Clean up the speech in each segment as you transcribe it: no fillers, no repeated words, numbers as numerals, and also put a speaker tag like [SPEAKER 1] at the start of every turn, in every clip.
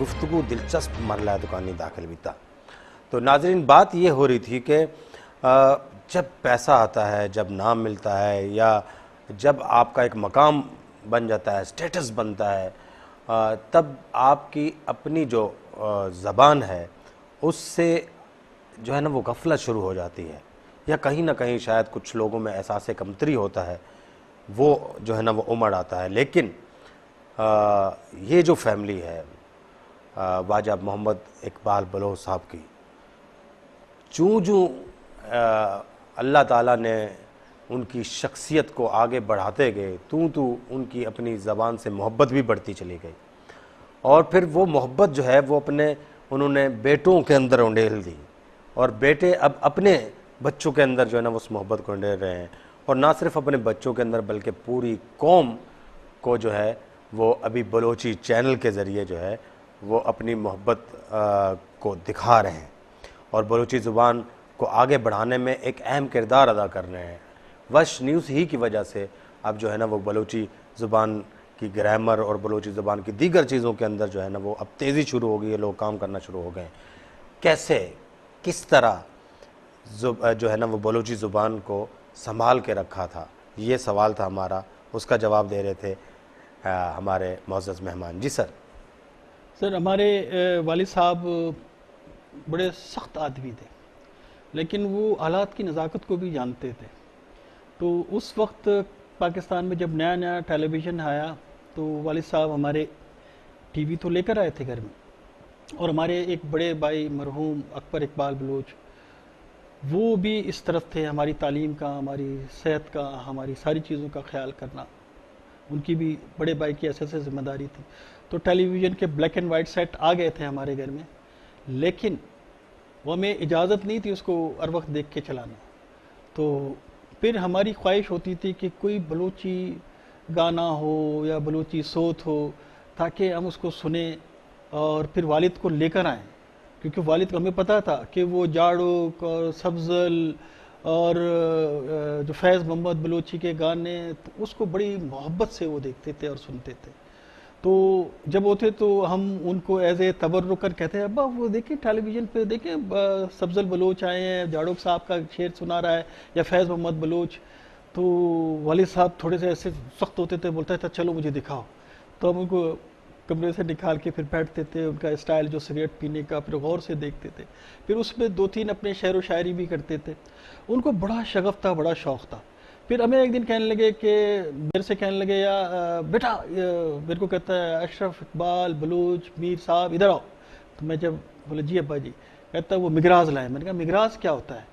[SPEAKER 1] گفتگو دلچسپ مرحلہ دکانی داخل بھی تھا. تو ناظرین بات یہ ہو رہی تھی کہ جب پیسہ آتا ہے، جب نام ملتا ہے، یا جب آپ کا ایک مقام بن جاتا ہے، سٹیٹس بنتا ہے، تب آپ کی اپنی جو زبان ہے اس سے جو ہے نا وہ غفلت شروع ہو جاتی ہے، یا کہیں نہ کہیں شاید کچھ لوگوں میں احساس کمتری ہوتا ہے، وہ جو ہے نا وہ امڑ آتا ہے. لیکن یہ جو فیملی ہے واجہ محمد اقبال بلوچ صاحب کی، چوں اللہ تعالیٰ نے ان کی شخصیت کو آگے بڑھاتے گئے، تو ان کی اپنی زبان سے محبت بھی بڑھتی چلی گئی، اور پھر وہ محبت جو ہے وہ انہوں نے بیٹوں کے اندر انڈیل دی، اور بیٹے اب اپنے بچوں کے اندر جو ہے نا اس محبت کو انڈیل رہے ہیں، اور نہ صرف اپنے بچوں کے اندر بلکہ پوری قوم کو جو ہے وہ ابھی بلوچی چینل کے ذریعے جو ہے وہ اپنی محبت کو دکھا رہے ہیں، اور بلوچی زبان کو آگے بڑھانے میں ایک اہم کردار ادا کر رہے ہیں. وش نیوز ہی کی وجہ سے اب جو ہے نا وہ بلوچی زبان کی گرامر اور بلوچی زبان کی دیگر چیزوں کے اندر جو ہے نا وہ اب تیزی شروع ہو گئی ہے، لوگ کام کرنا شروع ہو گئے ہیں. کیسے، کس طرح جو ہے نا وہ بلوچی زبان کو سنبھال کے رکھا تھا، یہ سوال تھا ہمارا. اس کا جواب دے رہے تھے ہمارے معزز مہمان. جی سر.
[SPEAKER 2] سر، ہمارے والد صاحب بڑے سخت آدمی تھے، لیکن وہ حالات کی نزاکت کو بھی جانتے تھے. تو اس وقت پاکستان میں جب نیا نیا ٹیلی ویژن آیا تو والد صاحب ہمارے ٹی وی تو لے کر آئے تھے گھر میں، اور ہمارے ایک بڑے بھائی مرحوم اکبر اقبال بلوچ وہ بھی اس طرف تھے. ہماری تعلیم کا، ہماری صحت کا، ہماری ساری چیزوں کا خیال کرنا ان کی بھی بڑے بھائی کی ایسے ذمہ داری تھی. تو ٹیلی ویژن کے بلیک اینڈ وائٹ سیٹ آ گئے تھے ہمارے گھر میں، لیکن وہ ہمیں اجازت نہیں تھی اس کو ہر وقت دیکھ کے چلانا. تو پھر ہماری خواہش ہوتی تھی کہ کوئی بلوچی گانا ہو یا بلوچی صوت ہو تاکہ ہم اس کو سنیں اور پھر والد کو لے کر آئیں، کیونکہ والد کو ہمیں پتہ تھا کہ وہ جاڑوک اور سبزل اور جو فیض محمد بلوچی کے گانے اس کو بڑی محبت سے وہ دیکھتے تھے اور سنتے تھے. تو جب ہوتے تو ہم ان کو ایز اے تبرکن کہتے ہیں، ابا وہ دیکھیں ٹیلی ویژن پہ دیکھیں سبزل بلوچ آئے ہیں، جاڑوک صاحب کا شعر سنا رہا ہے، یا فیض محمد بلوچ. تو والد صاحب تھوڑے سے ایسے سخت ہوتے تھے، بولتا تھا چلو مجھے دکھاؤ. تو ہم ان کو کمرے سے نکال کے پھر بیٹھتے تھے، ان کا اسٹائل جو سگریٹ پینے کا پھر غور سے دیکھتے تھے، پھر اس میں 2-3 اپنے شعر و شاعری بھی کرتے تھے. ان کو بڑا شغف تھا، بڑا شوق تھا. پھر ہمیں ایک دن کہنے لگے کہ میرے سے کہنے لگے، یا بیٹا، میرے کو کہتا ہے اشرف اقبال بلوچ میر صاحب ادھر آؤ. تو میں جب بولا جی ابا جی، کہتا ہے وہ مگراز لائے. میں نے کہا مگراز کیا ہوتا ہے؟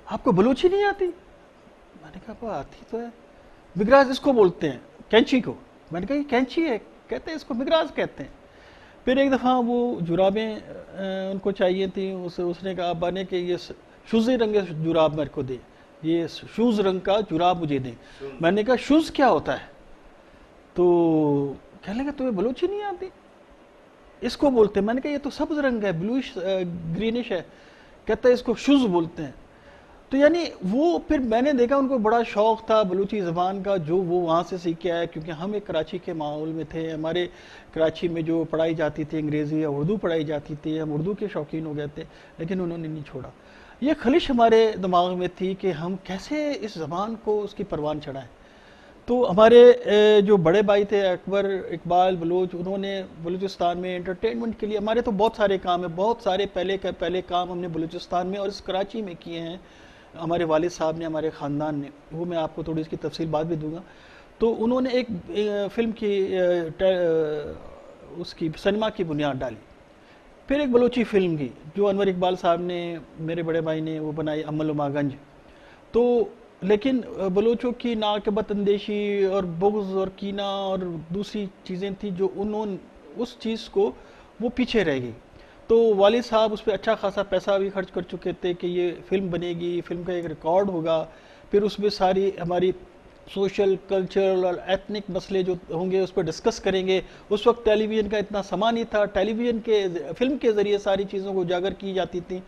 [SPEAKER 2] آپ کو بلوچی نہیں آتی؟ میں نے کہا ابا آتی تو ہے. مگراز اس کو بولتے ہیں، کینچی کو. میں نے کہا یہ کینچی ہے؟ کہتے ہیں اس کو مگراز کہتے ہیں. پھر ایک دفعہ وہ جرابیں ان کو چاہیے تھیں، اس نے کہا ابا نے کہ یہ شوزی رنگ جراب میرے کو دے، یہ شوز رنگ کا جراب مجھے دیں. میں نے کہا شوز کیا ہوتا ہے؟ تو کہنے لگا تمہیں بلوچی نہیں آتی؟ اس کو بولتے ہیں. میں نے کہا یہ تو سبز رنگ ہے، بلوش گرینش ہے. کہتا ہے اس کو شوز بولتے ہیں. تو یعنی وہ پھر میں نے دیکھا ان کو بڑا شوق تھا بلوچی زبان کا، جو وہ وہاں سے سیکھ کے آیا، کیونکہ ہم ایک کراچی کے ماحول میں تھے. ہمارے کراچی میں جو پڑھائی جاتی تھی انگریزی یا اردو پڑھائی جاتی تھی، ہم اردو کے شوقین ہو گئے تھے، لیکن انہوں نے نہیں چھوڑا. یہ خلش ہمارے دماغ میں تھی کہ ہم کیسے اس زبان کو اس کی پروان چڑھائیں. تو ہمارے جو بڑے بھائی تھے اکبر اقبال بلوچ، انہوں نے بلوچستان میں انٹرٹینمنٹ کے لیے، ہمارے تو بہت سارے کام ہیں، بہت سارے پہلے کام ہم نے بلوچستان میں اور اس کراچی میں کیے ہیں ہمارے والد صاحب نے، ہمارے خاندان نے. وہ میں آپ کو تھوڑی اس کی تفصیل بعد بھی دوں گا. تو انہوں نے ایک فلم کی اس کی سنیما کی بنیاد ڈالی. پھر ایک بلوچی فلم کی جو انور اقبال صاحب نے، میرے بڑے بھائی نے وہ بنائی، امل و ماگنج. تو لیکن بلوچوں کی ناقبت اندیشی اور بغض اور کینہ اور دوسری چیزیں تھیں جو انہوں اس چیز کو وہ پیچھے رہ گئی. تو والد صاحب اس پہ اچھا خاصا پیسہ بھی خرچ کر چکے تھے کہ یہ فلم بنے گی، فلم کا ایک ریکارڈ ہوگا، پھر اس میں ساری ہماری سوشل کلچرل اور ایتھنک مسئلے جو ہوں گے اس پہ ڈسکس کریں گے. اس وقت ٹیلی ویژن کا اتنا سما نہیں تھا، ٹیلی ویژن کے فلم کے ذریعے ساری چیزوں کو اجاگر کی جاتی تھیں،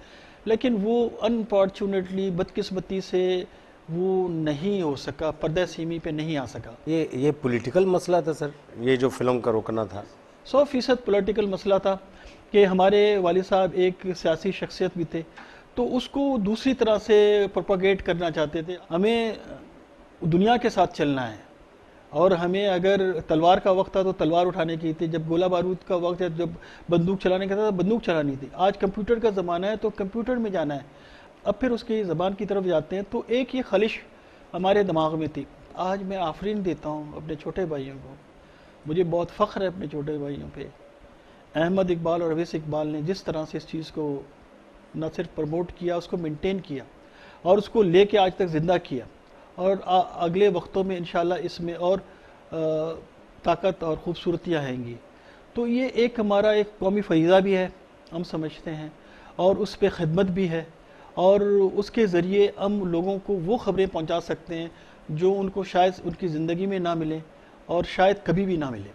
[SPEAKER 2] لیکن وہ انفارچونیٹلی بدقسمتی سے وہ نہیں ہو سکا، پردہ سیمی پہ نہیں آ سکا.
[SPEAKER 1] یہ پولیٹیکل مسئلہ تھا سر، یہ جو فلم کا روکنا تھا؟
[SPEAKER 2] 100% پولیٹیکل مسئلہ تھا کہ ہمارے والد صاحب ایک سیاسی شخصیت بھی تھے، تو اس کو دوسری طرح سے پروپاگیٹ کرنا چاہتے تھے. ہمیں دنیا کے ساتھ چلنا ہے، اور ہمیں اگر تلوار کا وقت تھا تو تلوار اٹھانے کی تھی، جب گولہ بارود کا وقت ہے، جب بندوق چلانے کا تھا تو بندوق چلانی تھی. آج کمپیوٹر کا زمانہ ہے تو کمپیوٹر میں جانا ہے. اب پھر اس کی زبان کی طرف جاتے ہیں. تو ایک یہ خلش ہمارے دماغ میں تھی. آج میں آفرین دیتا ہوں اپنے چھوٹے بھائیوں کو، مجھے بہت فخر ہے اپنے چھوٹے بھائیوں پہ. احمد اقبال اور اویس اقبال نے جس طرح سے اس چیز کو نہ صرف پروموٹ کیا، اس کو مینٹین کیا اور اس کو لے کے آج تک زندہ کیا، اور اگلے وقتوں میں انشاءاللہ اس میں اور طاقت اور خوبصورتیاں آئیں گی. تو یہ ایک ہمارا ایک قومی فریضہ بھی ہے، ہم سمجھتے ہیں، اور اس پہ خدمت بھی ہے، اور اس کے ذریعے ہم لوگوں کو وہ خبریں پہنچا سکتے ہیں جو ان کو شاید ان کی زندگی میں نہ ملیں اور شاید کبھی بھی نہ ملے.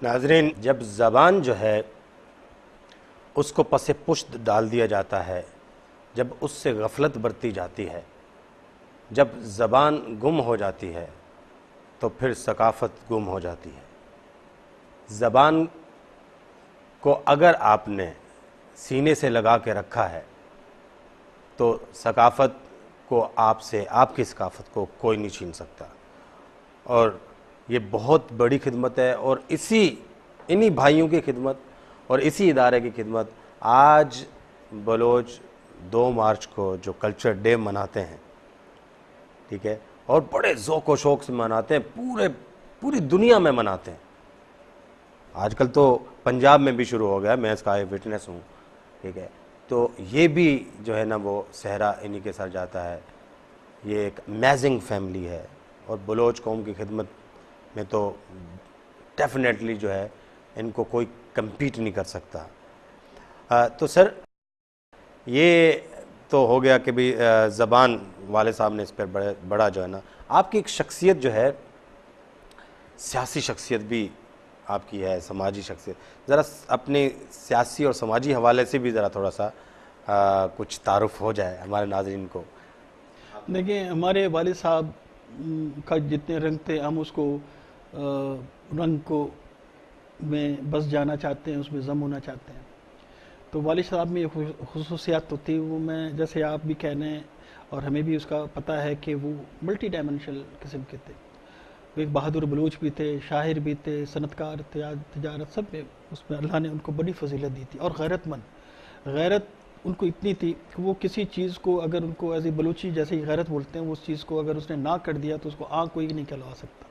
[SPEAKER 1] ناظرین، جب زبان جو ہے اس کو پس پشت ڈال دیا جاتا ہے، جب اس سے غفلت برتی جاتی ہے، جب زبان گم ہو جاتی ہے تو پھر ثقافت گم ہو جاتی ہے. زبان کو اگر آپ نے سینے سے لگا کے رکھا ہے تو ثقافت کو آپ سے، آپ کی ثقافت کو کوئی نہیں چھین سکتا. اور یہ بہت بڑی خدمت ہے، اور انہی بھائیوں کی خدمت اور اسی ادارے کی خدمت آج بلوچ 2 مارچ کو جو کلچر ڈے مناتے ہیں، ٹھیک ہے، اور بڑے ذوق و شوق سے مناتے ہیں، پوری دنیا میں مناتے ہیں. آج کل تو پنجاب میں بھی شروع ہو گیا، میں اس کا ایک وٹنس ہوں، ٹھیک ہے. تو یہ بھی جو ہے نا وہ صحرا انہی کے ساتھ جاتا ہے. یہ ایک امیزنگ فیملی ہے، اور بلوچ قوم کی خدمت میں تو ڈیفینیٹلی جو ہے ان کو کوئی کمپیٹ نہیں کر سکتا. تو سر، یہ تو ہو گیا کہ بھی زبان والے صاحب نے اس پر بڑا جو ہے نا، آپ کی ایک شخصیت جو ہے، سیاسی شخصیت بھی آپ کی ہے، سماجی شخصیت. ذرا اپنے سیاسی اور سماجی حوالے سے بھی ذرا تھوڑا سا کچھ تعارف ہو جائے ہمارے ناظرین کو.
[SPEAKER 2] دیکھیں، ہمارے والد صاحب کا جتنے رنگ تھے، ہم اس کو رنگ کو میں بس جانا چاہتے ہیں، اس میں ضم ہونا چاہتے ہیں. تو والد صاحب میں یہ خصوصیات تو تھی، وہ میں جیسے آپ بھی کہنے ہیں اور ہمیں بھی اس کا پتہ ہے کہ وہ ملٹی ڈائمینشنل قسم کے تھے. وہ ایک بہادر بلوچ بھی تھے، شاعر بھی تھے، صنعت کار تھے، تجارت سب میں اس میں اللہ نے ان کو بڑی فضیلت دی تھی. اور غیرت مند، غیرت ان کو اتنی تھی کہ وہ کسی چیز کو اگر ان کو ایسی بلوچی جیسے غیرت بولتے ہیں، وہ اس چیز کو اگر اس نے نہ کر دیا تو اس کو آنکھ کوئی نہیں کھلوا سکتا.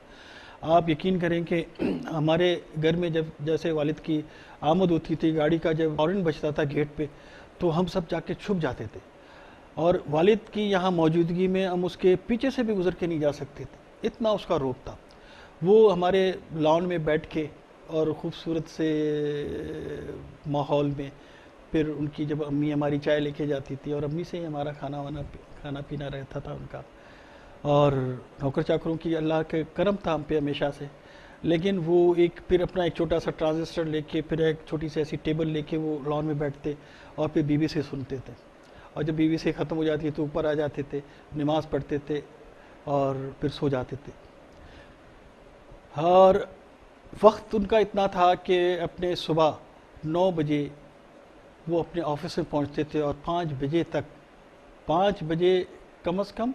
[SPEAKER 2] آپ یقین کریں کہ ہمارے گھر میں جب جیسے والد کی آمد ہوتی تھی، گاڑی کا جب ہارن بجتا تھا گیٹ پہ، تو ہم سب جا کے چھپ جاتے تھے، اور والد کی یہاں موجودگی میں ہم اس کے پیچھے سے بھی گزر کے نہیں جا سکتے تھے، اتنا اس کا روپ تھا. وہ ہمارے لان میں بیٹھ کے اور خوبصورت سے ماحول میں، پھر ان کی جب امی ہماری چائے لے کے جاتی تھی، اور امی سے ہی ہمارا کھانا پینا رہتا تھا ان کا، اور نوکر چاکروں کی اللہ کے کرم تھا ہم پہ ہمیشہ سے. لیکن وہ پھر اپنا ایک چھوٹا سا ٹرانزسٹر لے کے، پھر ایک چھوٹی سی ایسی ٹیبل لے کے وہ لان میں بیٹھتے اور پھر بیوی سے سنتے تھے. اور جب بیوی سے ختم ہو جاتی تو اوپر آ جاتے تھے، نماز پڑھتے تھے اور پھر سو جاتے تھے. اور وقت ان کا اتنا تھا کہ اپنے صبح 9 بجے وہ اپنے آفس میں پہنچتے تھے، اور 5 بجے تک، 5 بجے کم از کم،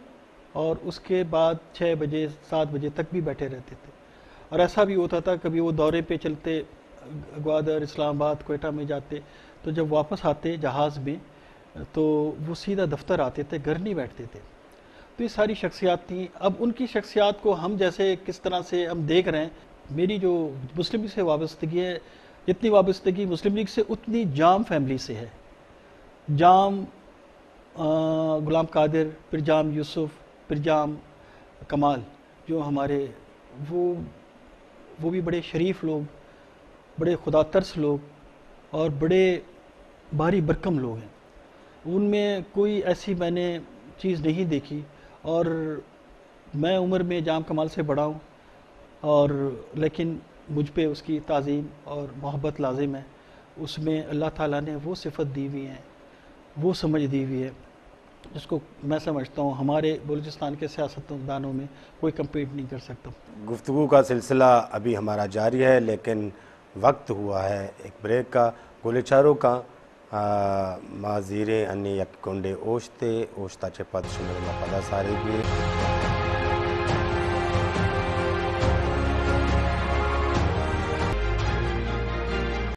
[SPEAKER 2] اور اس کے بعد 6 بجے 7 بجے تک بھی بیٹھے رہتے تھے. اور ایسا بھی ہوتا تھا کبھی وہ دورے پہ چلتے، گوادر، اسلام آباد، کوئٹہ میں جاتے، تو جب واپس آتے جہاز میں تو وہ سیدھا دفتر آتے تھے، گھر نہیں بیٹھتے تھے. تو یہ ساری شخصیات تھیں. اب ان کی شخصیات کو ہم جیسے کس طرح سے ہم دیکھ رہے ہیں، میری جو مسلم لیگ سے وابستگی ہے، جتنی وابستگی مسلم لیگ سے اتنی جام فیملی سے ہے. جام غلام قادر، پھر جام یوسف، پھر جام کمال، جو ہمارے وہ بھی بڑے شریف لوگ، بڑے خدا ترس لوگ، اور بڑے بھاری برکم لوگ ہیں. ان میں کوئی ایسی میں نے چیز نہیں دیکھی. اور میں عمر میں جام کمال سے بڑا ہوں، اور لیکن مجھ پہ اس کی تعظیم اور محبت لازم ہے. اس میں اللہ تعالیٰ نے وہ صفت دی ہوئی ہیں، وہ سمجھ دی ہوئی ہے، جس کو میں سمجھتا ہوں ہمارے بلوچستان کے سیاستدانوں میں کوئی کمپیٹ نہیں کر سکتا.
[SPEAKER 1] گفتگو کا سلسلہ ابھی ہمارا جاری ہے، لیکن وقت ہوا ہے ایک بریک کا. گولچاروں کا مازیرے انی یک کنڈے اوشتے اوشتا چپت شمر پدا ساری بھی